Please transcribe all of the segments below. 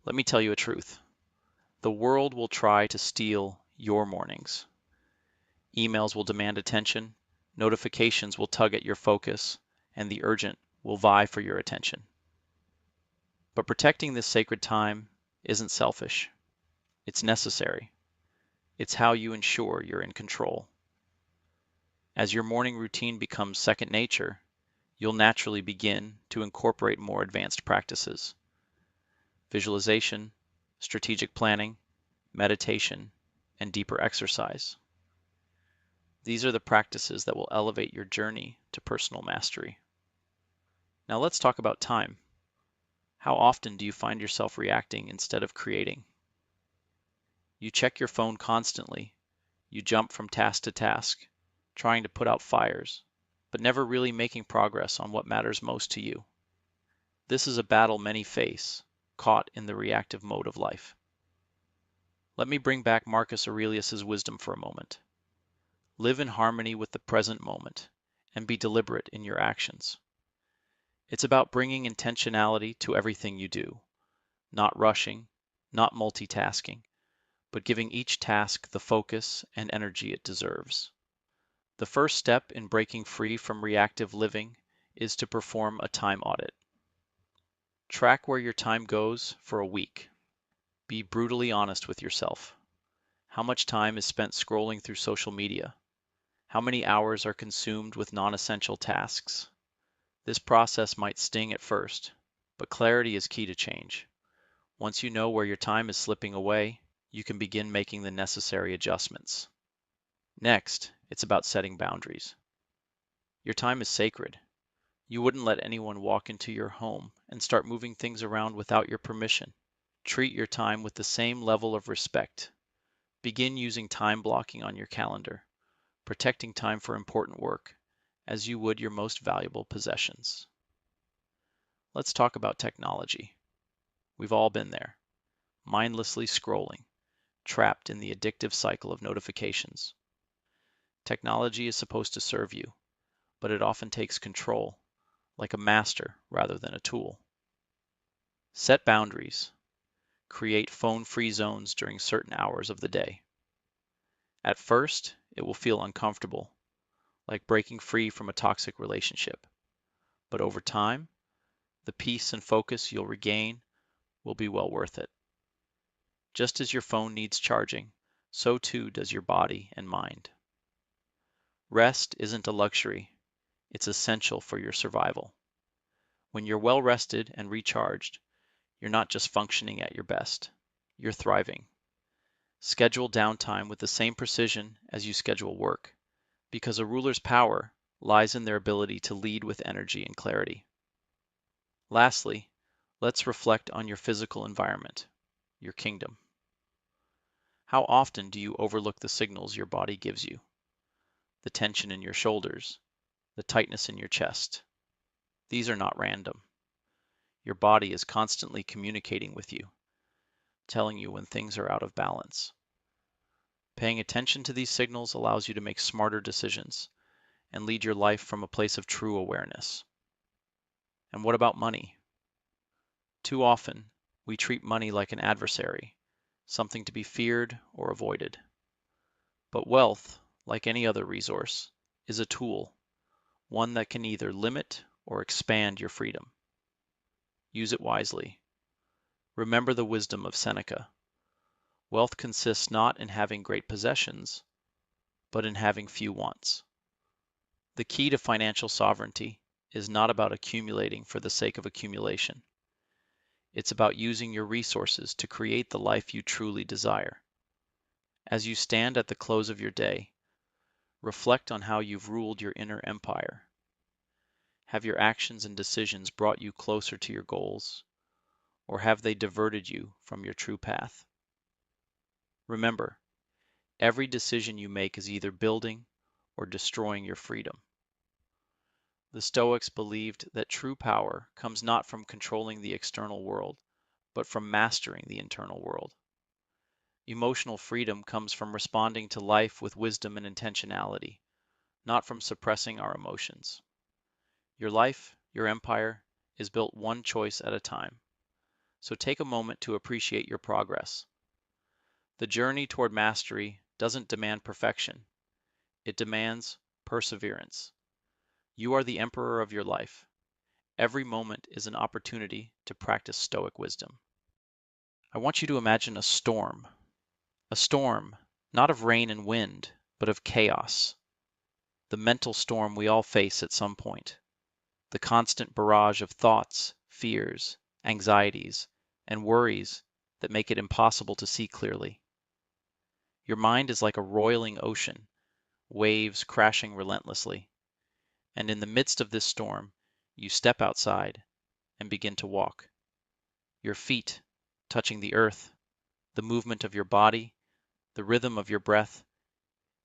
Let me tell you a truth. The world will try to steal your mornings. Emails will demand attention, notifications will tug at your focus, and the urgent will vie for your attention. But protecting this sacred time isn't selfish. It's necessary. It's how you ensure you're in control. As your morning routine becomes second nature, you'll naturally begin to incorporate more advanced practices. Visualization, strategic planning, meditation, and deeper exercise. These are the practices that will elevate your journey to personal mastery. Now let's talk about time. How often do you find yourself reacting instead of creating? You check your phone constantly. You jump from task to task, trying to put out fires, but never really making progress on what matters most to you. This is a battle many face, caught in the reactive mode of life. Let me bring back Marcus Aurelius's wisdom for a moment. Live in harmony with the present moment and be deliberate in your actions. It's about bringing intentionality to everything you do, not rushing, not multitasking, but giving each task the focus and energy it deserves. The first step in breaking free from reactive living is to perform a time audit. Track where your time goes for a week. Be brutally honest with yourself. How much time is spent scrolling through social media? How many hours are consumed with non-essential tasks? This process might sting at first, but clarity is key to change. Once you know where your time is slipping away, you can begin making the necessary adjustments. Next, it's about setting boundaries. Your time is sacred. You wouldn't let anyone walk into your home and start moving things around without your permission. Treat your time with the same level of respect. Begin using time blocking on your calendar, protecting time for important work, as you would your most valuable possessions. Let's talk about technology. We've all been there, mindlessly scrolling, trapped in the addictive cycle of notifications. Technology is supposed to serve you, but it often takes control, like a master rather than a tool. Set boundaries. Create phone-free zones during certain hours of the day. At first, it will feel uncomfortable, like breaking free from a toxic relationship. But over time, the peace and focus you'll regain will be well worth it. Just as your phone needs charging, so too does your body and mind. Rest isn't a luxury, it's essential for your survival. When you're well rested and recharged, you're not just functioning at your best, you're thriving. Schedule downtime with the same precision as you schedule work, because a ruler's power lies in their ability to lead with energy and clarity. Lastly, let's reflect on your physical environment, your kingdom. How often do you overlook the signals your body gives you? The tension in your shoulders, the tightness in your chest. These are not random. Your body is constantly communicating with you, telling you when things are out of balance. Paying attention to these signals allows you to make smarter decisions and lead your life from a place of true awareness. And what about money? Too often, we treat money like an adversary, something to be feared or avoided. But wealth, like any other resource, is a tool, one that can either limit or expand your freedom. Use it wisely. Remember the wisdom of Seneca. Wealth consists not in having great possessions, but in having few wants. The key to financial sovereignty is not about accumulating for the sake of accumulation. It's about using your resources to create the life you truly desire. As you stand at the close of your day, reflect on how you've ruled your inner empire. Have your actions and decisions brought you closer to your goals, or have they diverted you from your true path? Remember, every decision you make is either building or destroying your freedom. The Stoics believed that true power comes not from controlling the external world, but from mastering the internal world. Emotional freedom comes from responding to life with wisdom and intentionality, not from suppressing our emotions. Your life, your empire, is built one choice at a time. So take a moment to appreciate your progress. The journey toward mastery doesn't demand perfection, it demands perseverance. You are the emperor of your life. Every moment is an opportunity to practice stoic wisdom. I want you to imagine a storm, not of rain and wind, but of chaos, the mental storm we all face at some point, the constant barrage of thoughts, fears, anxieties, and worries that make it impossible to see clearly. Your mind is like a roiling ocean, waves crashing relentlessly, and in the midst of this storm, you step outside and begin to walk. Your feet touching the earth, the movement of your body, the rhythm of your breath,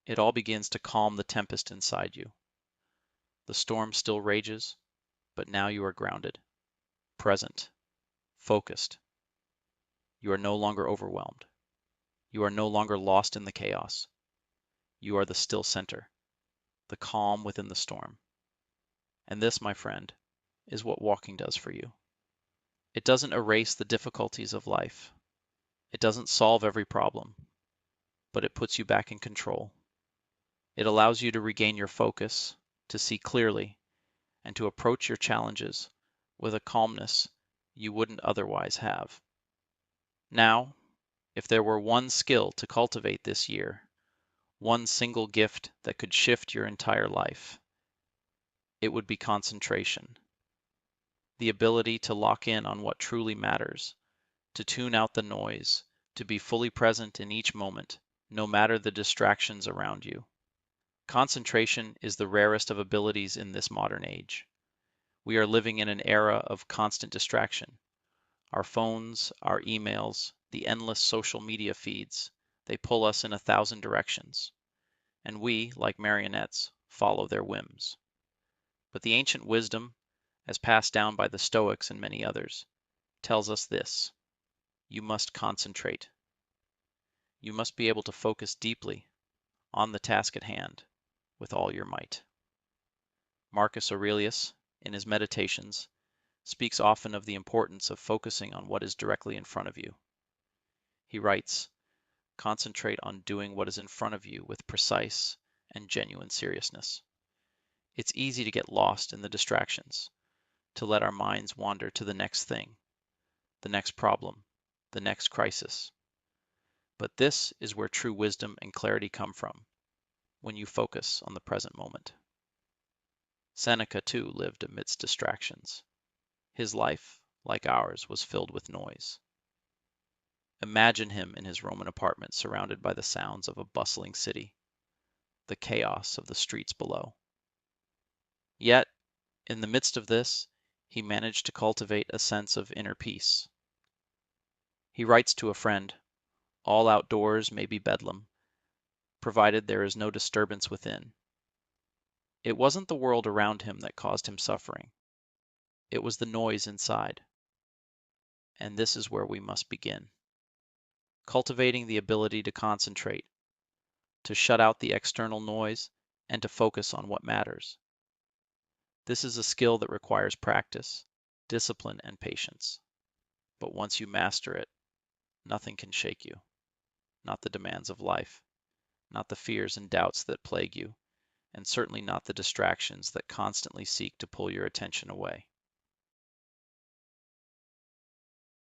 it all begins to calm the tempest inside you. The storm still rages, but now you are grounded, present, focused. You are no longer overwhelmed. You are no longer lost in the chaos. You are the still center, the calm within the storm. And this, my friend, is what walking does for you. It doesn't erase the difficulties of life. It doesn't solve every problem, but it puts you back in control. It allows you to regain your focus, to see clearly, and to approach your challenges with a calmness you wouldn't otherwise have. Now, if there were one skill to cultivate this year, one single gift that could shift your entire life, it would be concentration. The ability to lock in on what truly matters, to tune out the noise, to be fully present in each moment, no matter the distractions around you. Concentration is the rarest of abilities in this modern age. We are living in an era of constant distraction. Our phones, our emails, the endless social media feeds, they pull us in 1,000 directions, and we, like marionettes, follow their whims. But the ancient wisdom, as passed down by the Stoics and many others, tells us this: you must concentrate. You must be able to focus deeply on the task at hand with all your might. Marcus Aurelius, in his Meditations, speaks often of the importance of focusing on what is directly in front of you. He writes, "Concentrate on doing what is in front of you with precise and genuine seriousness." It's easy to get lost in the distractions, to let our minds wander to the next thing, the next problem, the next crisis. But this is where true wisdom and clarity come from, when you focus on the present moment. Seneca, too, lived amidst distractions. His life, like ours, was filled with noise. Imagine him in his Roman apartment surrounded by the sounds of a bustling city, the chaos of the streets below. Yet, in the midst of this, he managed to cultivate a sense of inner peace. He writes to a friend, "All outdoors may be bedlam, provided there is no disturbance within." It wasn't the world around him that caused him suffering. It was the noise inside. And this is where we must begin. Cultivating the ability to concentrate, to shut out the external noise, and to focus on what matters. This is a skill that requires practice, discipline, and patience. But once you master it, nothing can shake you. Not the demands of life, not the fears and doubts that plague you, and certainly not the distractions that constantly seek to pull your attention away.